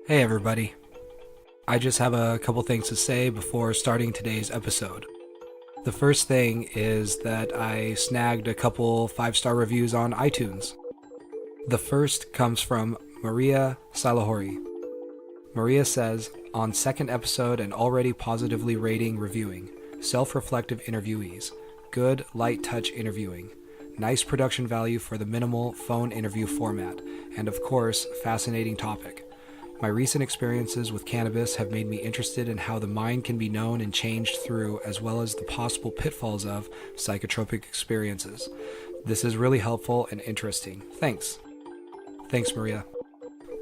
Hey everybody. I just have a couple things to say before starting today's episode. The first thing is that I snagged a couple 5-star reviews on iTunes. The first comes from Maria Salahori. Maria says, on second episode and already positively rating reviewing, self-reflective interviewees, good light touch interviewing, nice production value for the minimal phone interview format, and of course, fascinating topic. My recent experiences with cannabis have made me interested in how the mind can be known and changed through, as well as the possible pitfalls of psychotropic experiences. This is really helpful and interesting. Thanks. Thanks, Maria.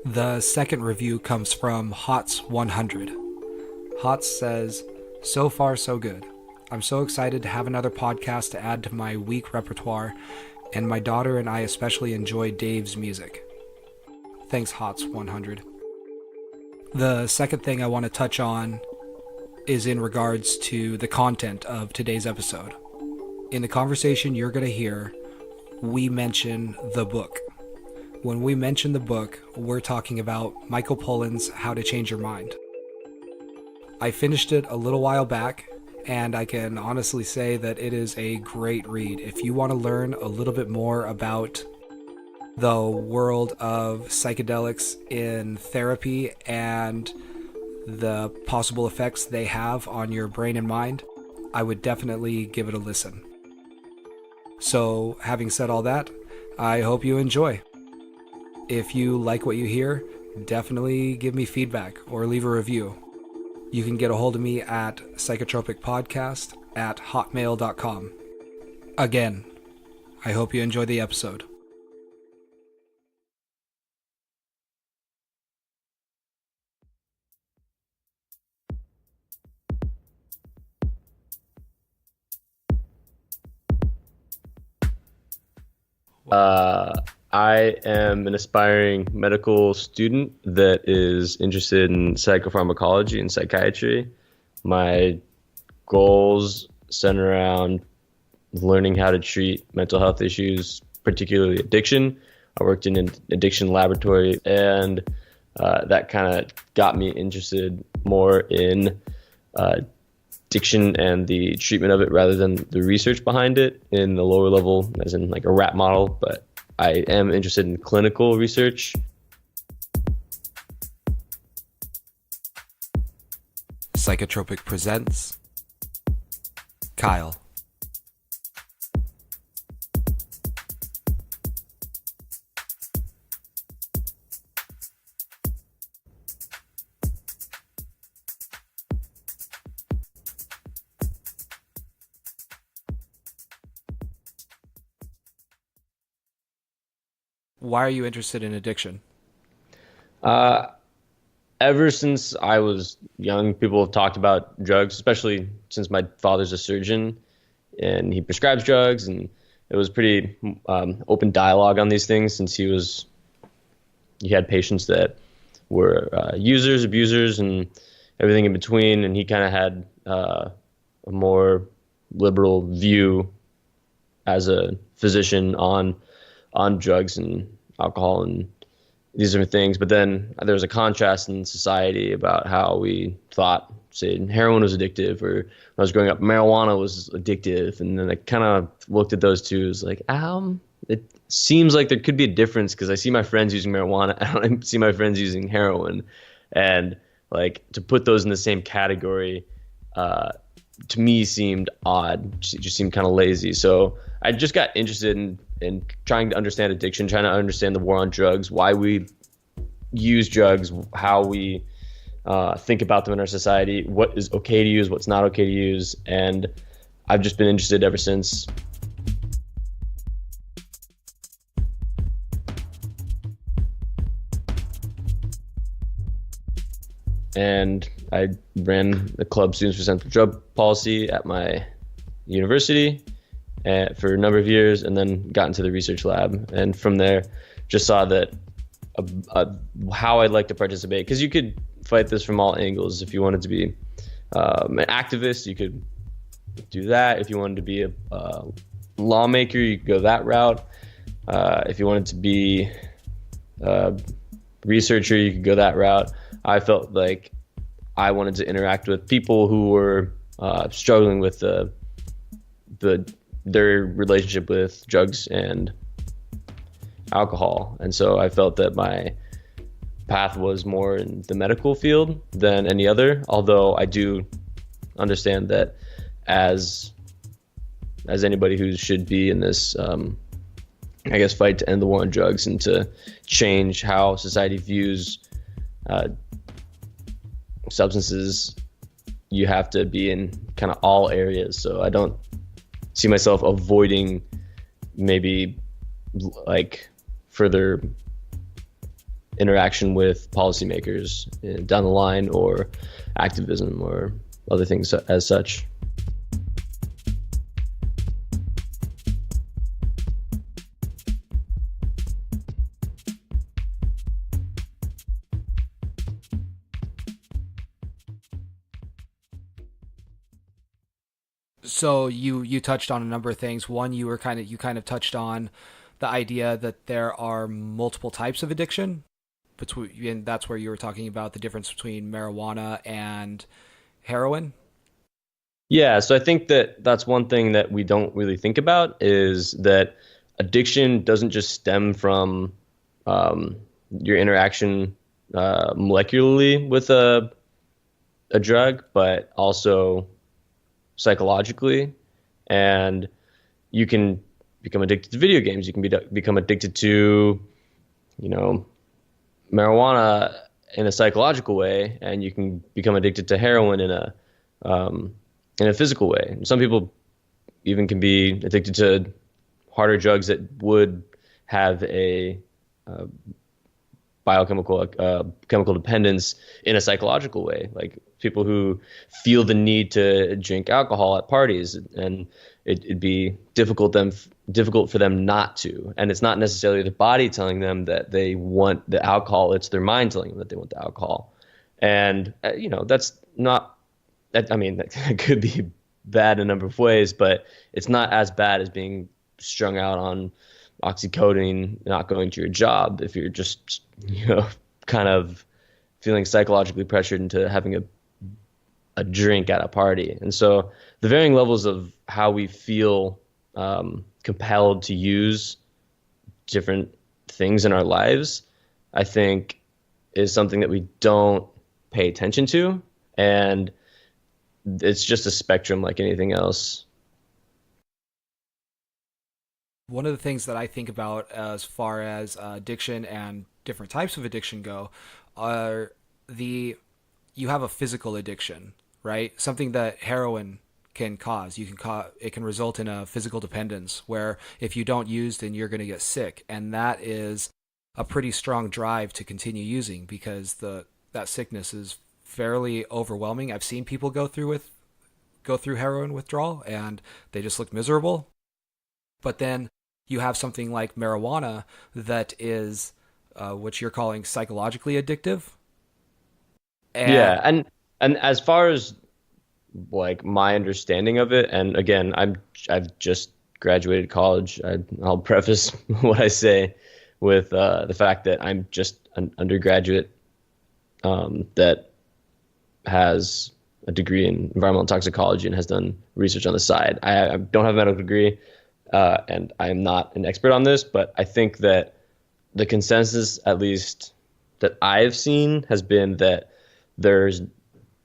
The second review comes from Hots100. Hots says, so far so good. I'm so excited to have another podcast to add to my week repertoire, and my daughter and I especially enjoy Dave's music. Thanks, Hots100. The second thing I want to touch on is in regards to the content of today's episode. In the conversation you're going to hear, we mention the book. When we mention the book, we're talking about Michael Pollan's How to Change Your Mind. I finished it a little while back, and I can honestly say that it is a great read. If you want to learn a little bit more about the world of psychedelics in therapy and the possible effects they have on your brain and mind, I would definitely give it a listen. So, having said all that, I hope you enjoy. If you like what you hear, definitely give me feedback or leave a review. You can get a hold of me at psychotropicpodcast@hotmail.com. Again, I hope you enjoy the episode. I am an aspiring medical student that is interested in psychopharmacology and psychiatry. My goals center around learning how to treat mental health issues, particularly addiction. I worked in an addiction laboratory, and that kind of got me interested more in addiction and the treatment of it rather than the research behind it in the lower level, as in like a rat model. But I am interested in clinical research. Psychotropic presents Kyle. Why are you interested in addiction? Ever since I was young, people have talked about drugs, especially since my father's a surgeon and he prescribes drugs, and it was pretty open dialogue on these things since he had patients that were users, abusers, and everything in between, and he kind of had a more liberal view as a physician on drugs and alcohol and these different things. But then there was a contrast in society about how we thought, say, heroin was addictive, or when I was growing up, marijuana was addictive. And then I kind of looked at those two as like, it seems like there could be a difference because I see my friends using marijuana. I don't see my friends using heroin. And like to put those in the same category, to me seemed odd. It just seemed kind of lazy. So I just got interested in trying to understand addiction, trying to understand the war on drugs, why we use drugs, how we think about them in our society, what is okay to use, what's not okay to use. And I've just been interested ever since. And I ran the Club Students for Central Drug Policy at my university for a number of years, and then got into the research lab. And from there, just saw that how I'd like to participate, because you could fight this from all angles. If you wanted to be an activist, you could do that. If you wanted to be a lawmaker, you could go that route. If you wanted to be a researcher, you could go that route. I felt like I wanted to interact with people who were struggling with the their relationship with drugs and alcohol, and so I felt that my path was more in the medical field than any other. Although I do understand that as anybody who should be in this, I guess, fight to end the war on drugs and to change how society views uh, substances, you have to be in kind of all areas. So I don't see myself avoiding maybe like further interaction with policymakers down the line, or activism or other things as such. So you touched on a number of things. One, you kind of touched on the idea that there are multiple types of addiction between, and that's where you were talking about the difference between marijuana and heroin. Yeah, so I think that that's one thing that we don't really think about, is that addiction doesn't just stem from um, your interaction molecularly with a drug, but also psychologically. And you can become addicted to video games. You can become addicted to, you know, marijuana in a psychological way, and you can become addicted to heroin um, in a physical way. Some people even can be addicted to harder drugs that would have a uh, biochemical chemical dependence in a psychological way, like people who feel the need to drink alcohol at parties, and it'd be difficult for them not to. And it's not necessarily the body telling them that they want the alcohol, it's their mind telling them that they want the alcohol. And that's not that, I mean, that could be bad in a number of ways, but it's not as bad as being strung out on oxycodone, not going to your job, if you're just, kind of feeling psychologically pressured into having a drink at a party. And so the varying levels of how we feel compelled to use different things in our lives, I think, is something that we don't pay attention to. And it's just a spectrum like anything else. One of the things that I think about as far as addiction and different types of addiction go are the you have a physical addiction, right? Something that heroin can cause. It can result in a physical dependence where if you don't use, then you're going to get sick, and that is a pretty strong drive to continue using because the that sickness is fairly overwhelming. I've seen people go through heroin withdrawal and they just look miserable. But then you have something like marijuana that is what you're calling psychologically addictive. Yeah, And and as far as like my understanding of it, and again, I've just graduated college. I'll preface what I say with the fact that I'm just an undergraduate that has a degree in environmental toxicology and has done research on the side. I don't have a medical degree, and I am not an expert on this, but I think that the consensus, at least that I've seen, has been that there's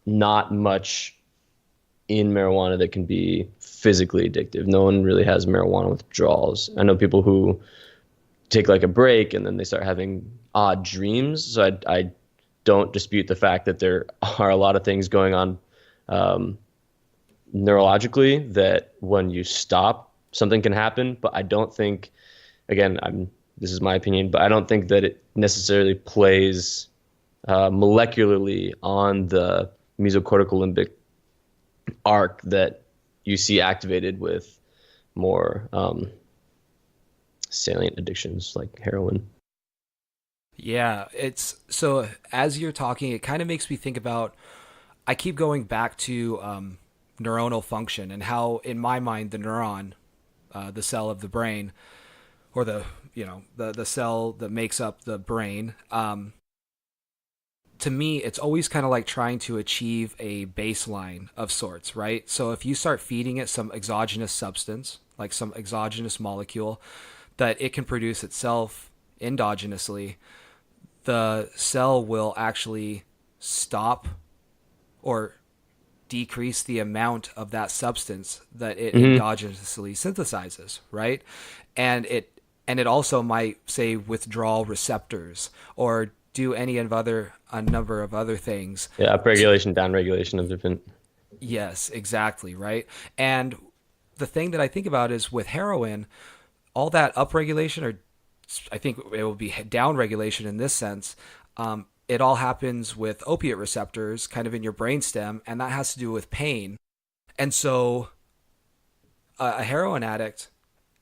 not much in marijuana that can be physically addictive. No one really has marijuana withdrawals. I know people who take like a break and then they start having odd dreams. So I don't dispute the fact that there are a lot of things going on neurologically that when you stop, something can happen. But I don't think, again, this is my opinion, but I don't think that it necessarily plays molecularly on the mesocortical limbic arc that you see activated with more salient addictions like heroin. yeah, it's so as you're talking, it kind of makes me think about. I keep going back to neuronal function and how, in my mind, the neuron, the cell of the brain, or the cell that makes up the brain, to me, it's always kind of like trying to achieve a baseline of sorts, right? So if you start feeding it some exogenous substance, like some exogenous molecule that it can produce itself endogenously, the cell will actually stop or decrease the amount of that substance that it Hmm. endogenously synthesizes, right? And it also might say withdrawal receptors or do any of other a number of other things. Yeah, upregulation, downregulation of different. Yes, exactly, right? And the thing that I think about is with heroin, all that upregulation, or I think it will be downregulation in this sense, it all happens with opiate receptors kind of in your brainstem, and that has to do with pain. And so a heroin addict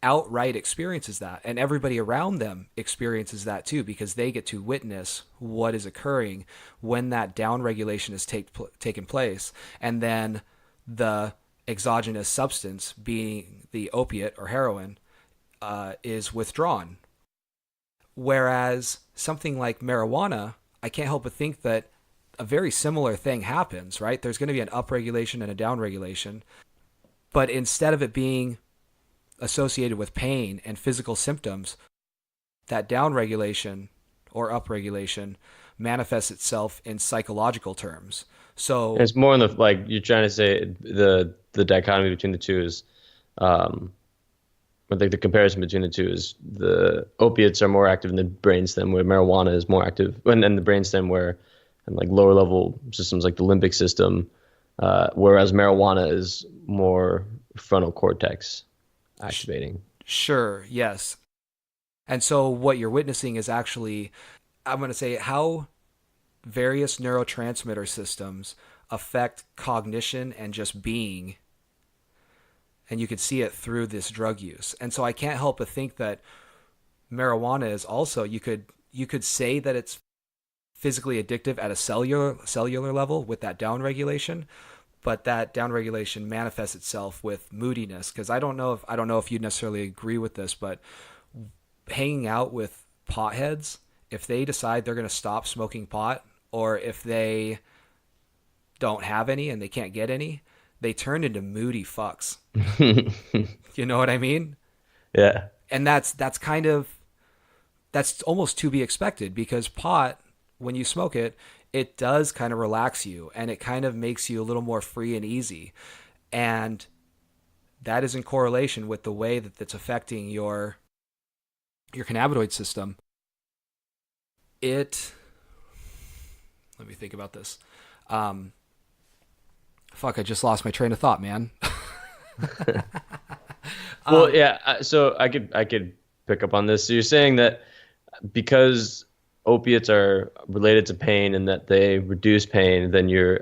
outright experiences that, and everybody around them experiences that too, because they get to witness what is occurring when that downregulation is taken place, and then the exogenous substance, being the opiate or heroin, is withdrawn. Whereas something like marijuana, I can't help but think that a very similar thing happens, right? There's going to be an upregulation and a downregulation, but instead of it being associated with pain and physical symptoms, that downregulation or upregulation manifests itself in psychological terms. So, It's more in the like you're trying to say the dichotomy between the two is, I think the comparison between the two is the opiates are more active in the brainstem, where marijuana is more active, and the brainstem where, and like lower level systems like the limbic system, whereas marijuana is more frontal cortex activating. sure, yes. And so, what you're witnessing is actually, I'm going to say, how various neurotransmitter systems affect cognition and just being, and you could see it through this drug use. And so I can't help but think that marijuana is also, you could say that it's physically addictive at a cellular level with that downregulation, but that downregulation manifests itself with moodiness. Because I don't know if you necessarily agree with this, but hanging out with potheads, if they decide they're going to stop smoking pot, or if they don't have any and they can't get any, they turn into moody fucks. You know what I mean? Yeah. And that's almost to be expected, because pot, when you smoke it, it does kind of relax you and it kind of makes you a little more free and easy. And that is in correlation with the way that it's affecting your cannabinoid system. It Let me think about this. Um Fuck, I just lost my train of thought, man. Well, um yeah. So I could pick up on this. So you're saying that because opiates are related to pain and that they reduce pain, then your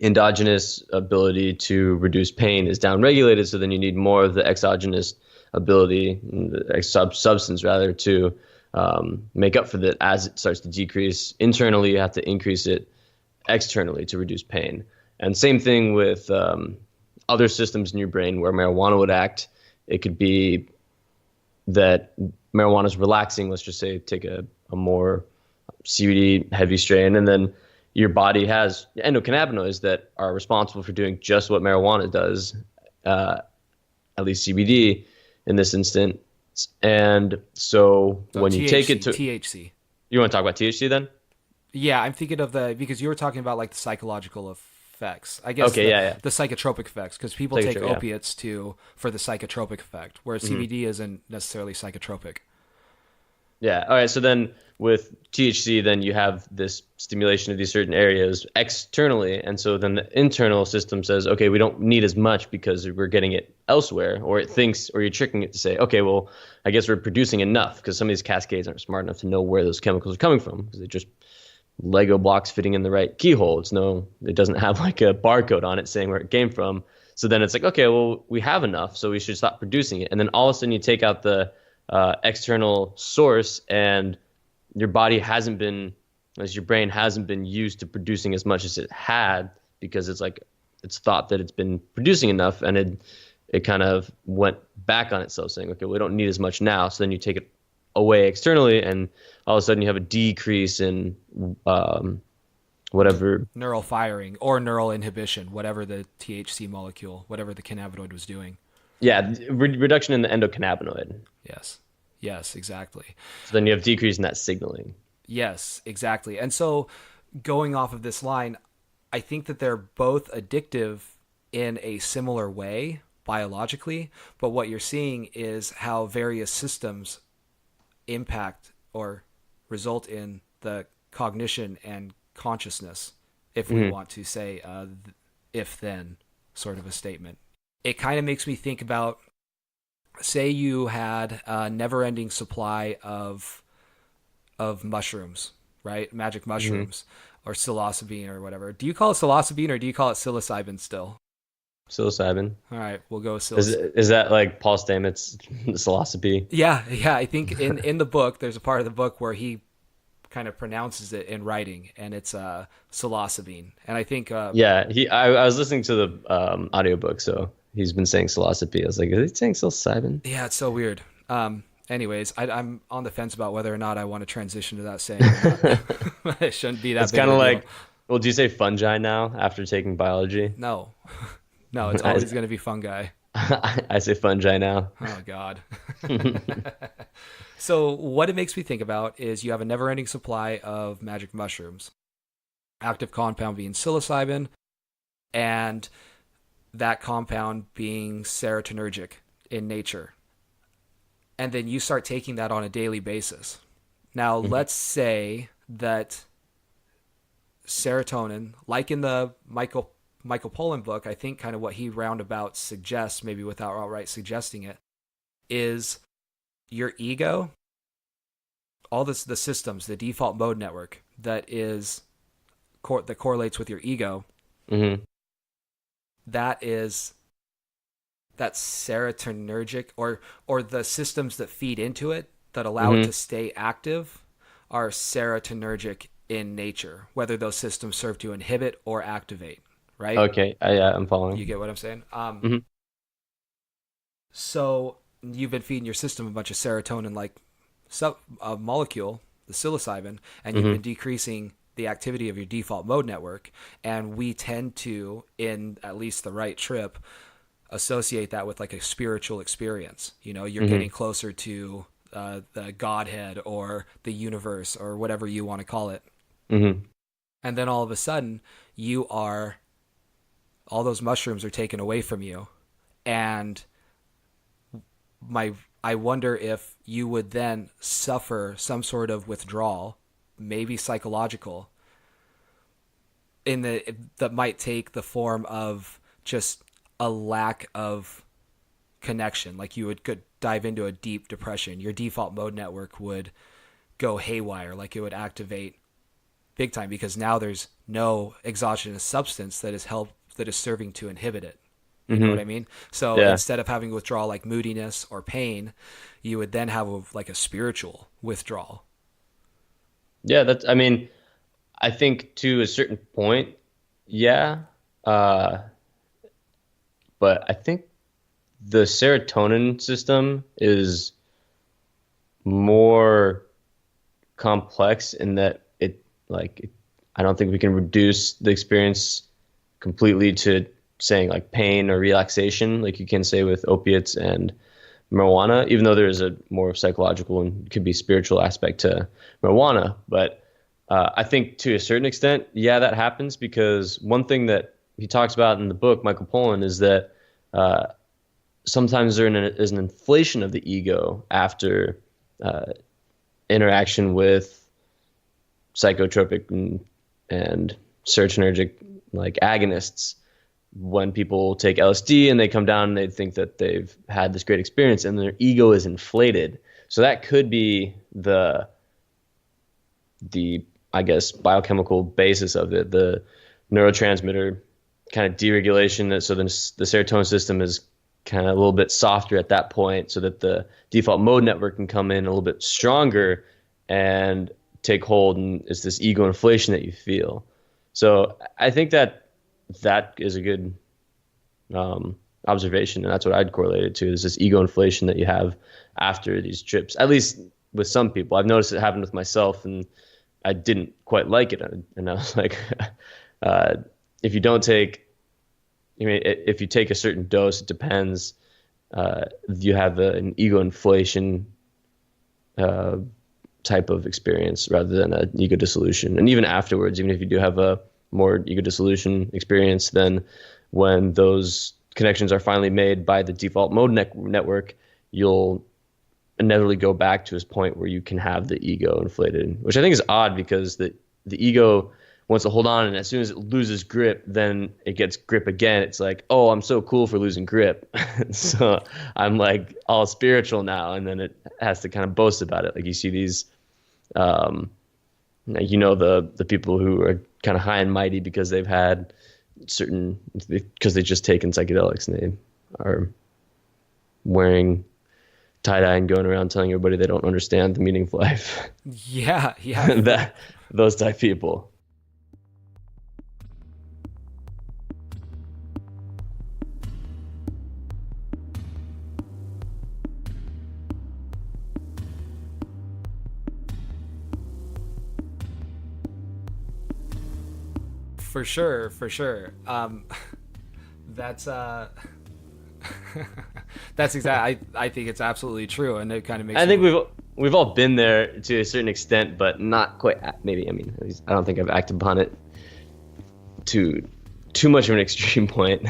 endogenous ability to reduce pain is downregulated. So then you need more of the exogenous ability, the substance rather, to make up for that as it starts to decrease. Internally, you have to increase it externally to reduce pain. And same thing with other systems in your brain where marijuana would act. It could be that marijuana is relaxing. Let's just say take a more CBD heavy strain, and then your body has endocannabinoids that are responsible for doing just what marijuana does, at least CBD in this instance. And so when you take it to, THC. you want to talk about THC then? Yeah, I'm thinking of because you were talking about like the psychological effects. I guess Okay, yeah. the psychotropic effects, because people take Psychotropic, yeah. opiates for the psychotropic effect, whereas CBD isn't necessarily psychotropic. Yeah. All right. So then with THC, then you have this stimulation of these certain areas externally. And so then the internal system says, okay, we don't need as much because we're getting it elsewhere, or it thinks, or you're tricking it to say, okay, well, I guess we're producing enough, because some of these cascades aren't smart enough to know where those chemicals are coming from, because they just Lego blocks fitting in the right keyhole. It doesn't have like a barcode on it saying where it came from. So then it's like, okay, well, we have enough, so we should stop producing it. And then all of a sudden you take out the external source, and your body hasn't been, as your brain hasn't been used to producing as much as it had, because it's thought that it's been producing enough, and it kind of went back on itself saying, okay, we don't need as much now. So then you take it away externally, and all of a sudden you have a decrease in whatever. Neural firing or neural inhibition, whatever the THC molecule, whatever the cannabinoid was doing. Yeah, reduction in the endocannabinoid. Yes. Yes, exactly. So then you have decrease in that signaling. Yes, exactly. And so going off of this line, I think that they're both addictive in a similar way biologically, but what you're seeing is how various systems impact or result in the cognition and consciousness, if we want to say if then sort of a statement. It kind of makes me think about, say you had a never ending supply of mushrooms, right? Magic mushrooms or psilocybin or whatever. Do you call it psilocybin or do you call it psilocybin still? Psilocybin. All right, we'll go with psilocybin. Is that like Paul Stamets' philosophy? Yeah, yeah. I think in the book, there's a part of the book where he kind of pronounces it in writing, and it's psilocybin. And I think I was listening to the audiobook, so he's been saying philosophy. I was like, is he saying psilocybin? yeah, it's so weird. Anyways, I'm on the fence about whether or not I want to transition to that saying. Or not. It shouldn't be that. It's big kind of of a deal. like, well, do you say fungi now after taking biology? No, no, it's always going to be fungi. I say fungi now. Oh God. So what it makes me think about is you have a never-ending supply of magic mushrooms, active compound being psilocybin, and that compound being serotonergic in nature. And then you start taking that on a daily basis. Now, let's say that serotonin, like in the Michael Pollan book, I think kind of what he roundabout suggests, maybe without outright suggesting it, is your ego, all this, the systems, the default mode network that correlates with your ego. That is that serotonergic or the systems that feed into it that allow it to stay active are serotonergic in nature, whether those systems serve to inhibit or activate, right? Okay, I'm following. You get what I'm saying? So you've been feeding your system a bunch of serotonin like molecule, the psilocybin, and you've been decreasing the activity of your default mode network. And we tend to, in at least the right trip, associate that with like a spiritual experience. You know, you're getting closer to the Godhead or the universe or whatever you want to call it. And then all of a sudden, all those mushrooms are taken away from you. And I wonder if you would then suffer some sort of withdrawal, maybe psychological, that might take the form of just a lack of connection. Like you could dive into a deep depression. Your default mode network would go haywire, like it would activate big time because now there's no exogenous substance that is serving to inhibit it. You know what I mean? So instead of having withdrawal like moodiness or pain, you would then have like a spiritual withdrawal. Yeah, I think to a certain point, yeah. But I think the serotonin system is more complex in that I don't think we can reduce the experience completely to saying like pain or relaxation, like you can say with opiates and marijuana, even though there is a more psychological and could be spiritual aspect to marijuana. But I think to a certain extent, yeah, that happens because one thing that he talks about in the book, Michael Pollan, is that sometimes there is an inflation of the ego after interaction with psychotropic and serotonergic like agonists. When people take LSD and they come down and they think that they've had this great experience and their ego is inflated. So that could be the I guess biochemical basis of it, the neurotransmitter kind of deregulation. So then the serotonin system is kind of a little bit softer at that point so that the default mode network can come in a little bit stronger and take hold, and it's this ego inflation that you feel. So I think that is a good observation, and that's what I'd correlate it to, is this ego inflation that you have after these trips. At least with some people. I've noticed it happen with myself, and I didn't quite like it. And I was like, uh, if you don't take, I mean, if you take a certain dose, it depends. You have an ego inflation type of experience rather than an ego dissolution. And even afterwards, even if you do have a more ego dissolution experience, then when those connections are finally made by the default mode network, you'll inevitably go back to this point where you can have the ego inflated, which I think is odd because the ego wants to hold on, and as soon as it loses grip, then it gets grip again. It's like, oh, I'm so cool for losing grip. So I'm like all spiritual now, and then it has to kind of boast about it. Like you see these, the people who are kind of high and mighty because they've had because they've just taken psychedelics, and they are wearing tie-dye and going around telling everybody they don't understand the meaning of life. Yeah. Those type people. For sure. That's that's exactly. I think it's absolutely true, and it kind of makes. I think we've all been there to a certain extent, but not quite. Maybe, I mean, at least I don't think I've acted upon it to too much of an extreme point.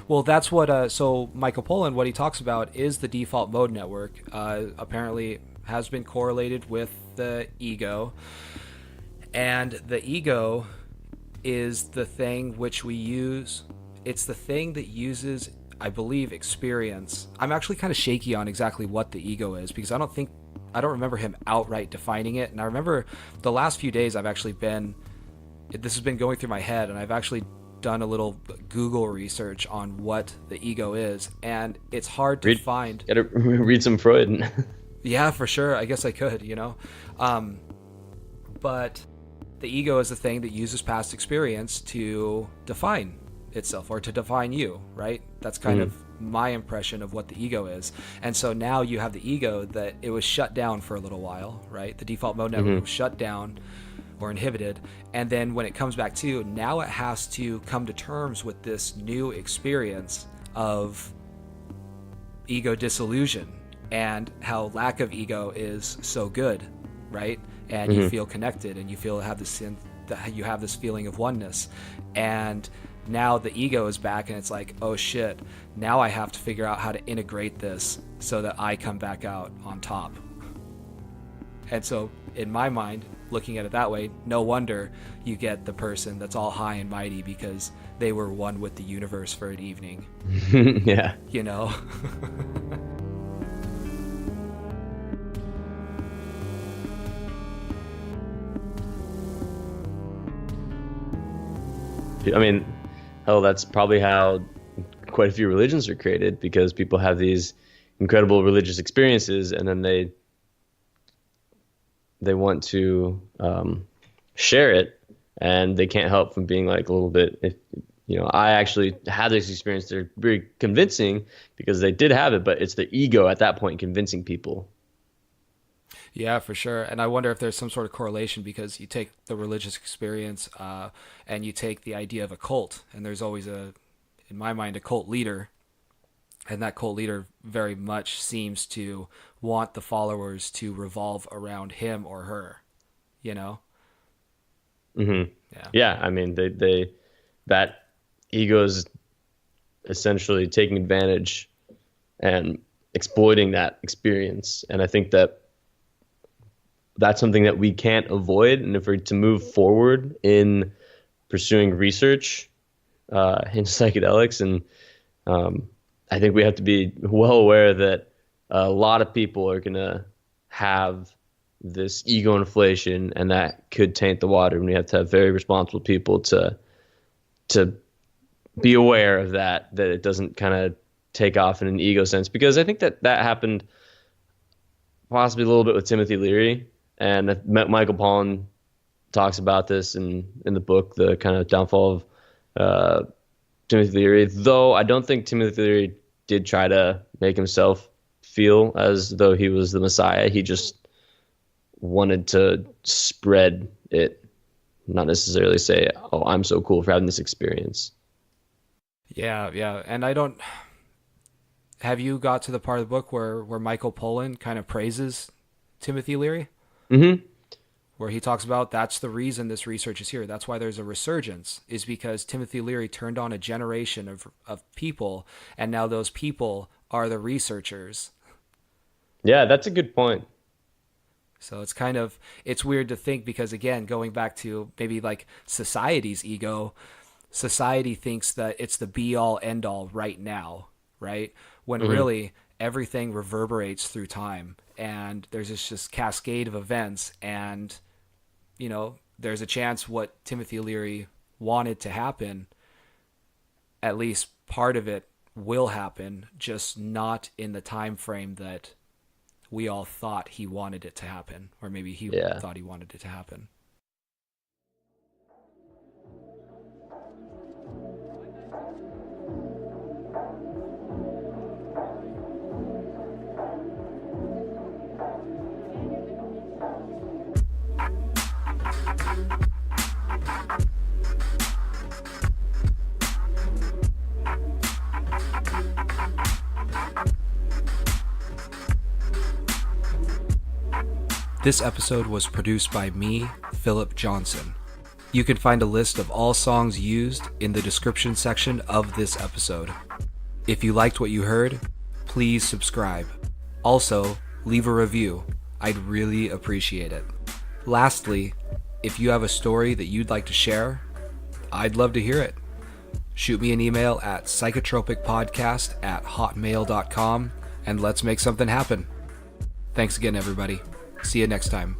Well, that's what. So Michael Pollan, what he talks about is the default mode network. Apparently, has been correlated with the ego, and the ego is the thing which we use. It's the thing that uses, I believe, experience. I'm actually kind of shaky on exactly what the ego is because I don't remember him outright defining it. And I remember the last few days this has been going through my head, and I've actually done a little Google research on what the ego is, and it's hard to find. Gotta read some Freud. Yeah, for sure. I guess I could, but the ego is the thing that uses past experience to define itself or to define you, right? That's kind of my impression of what the ego is. And so now you have the ego that it was shut down for a little while, right? The default mode network was shut down or inhibited. And then when it comes back to, now it has to come to terms with this new experience of ego dissolution and how lack of ego is so good, right? And you feel connected, and you have this feeling of oneness. And now the ego is back, and it's like, oh shit, now I have to figure out how to integrate this so that I come back out on top. And so in my mind, looking at it that way, no wonder you get the person that's all high and mighty because they were one with the universe for an evening. Yeah. I mean, hell, that's probably how quite a few religions are created, because people have these incredible religious experiences, and then they want to share it, and they can't help from being like a little bit, I actually had this experience. They're very convincing because they did have it, but it's the ego at that point convincing people. Yeah, for sure. And I wonder if there's some sort of correlation, because you take the religious experience and you take the idea of a cult, and there's always in my mind, a cult leader. And that cult leader very much seems to want the followers to revolve around him or her, Mm-hmm. Yeah. I mean, that ego is essentially taking advantage and exploiting that experience. And I think that's something that we can't avoid. And if we're to move forward in pursuing research in psychedelics, and I think we have to be well aware that a lot of people are going to have this ego inflation, and that could taint the water. And we have to have very responsible people to be aware of that it doesn't kind of take off in an ego sense. Because I think that happened possibly a little bit with Timothy Leary. And Michael Pollan talks about this in the book, the kind of downfall of Timothy Leary. Though I don't think Timothy Leary did try to make himself feel as though he was the Messiah. He just wanted to spread it, not necessarily say, "Oh, I'm so cool for having this experience." Yeah. And I don't. Have you got to the part of the book where Michael Pollan kind of praises Timothy Leary? Mm-hmm. Where he talks about that's the reason this research is here. That's why there's a resurgence, is because Timothy Leary turned on a generation of people, and now those people are the researchers. Yeah, that's a good point. So it's weird to think because, again, going back to maybe like society's ego, society thinks that it's the be all end all right now, right? When Mm-hmm. really everything reverberates through time, and there's this just cascade of events, and there's a chance what Timothy Leary wanted to happen, at least part of it will happen, just not in the time frame that we all thought he wanted it to happen, or maybe he Yeah. thought he wanted it to happen. This episode was produced by me, Philip Johnson. You can find a list of all songs used in the description section of this episode. If you liked what you heard, please subscribe. Also, leave a review. I'd really appreciate it. Lastly, if you have a story that you'd like to share, I'd love to hear it. Shoot me an email at psychotropicpodcast@hotmail.com and let's make something happen. Thanks again, everybody. See you next time.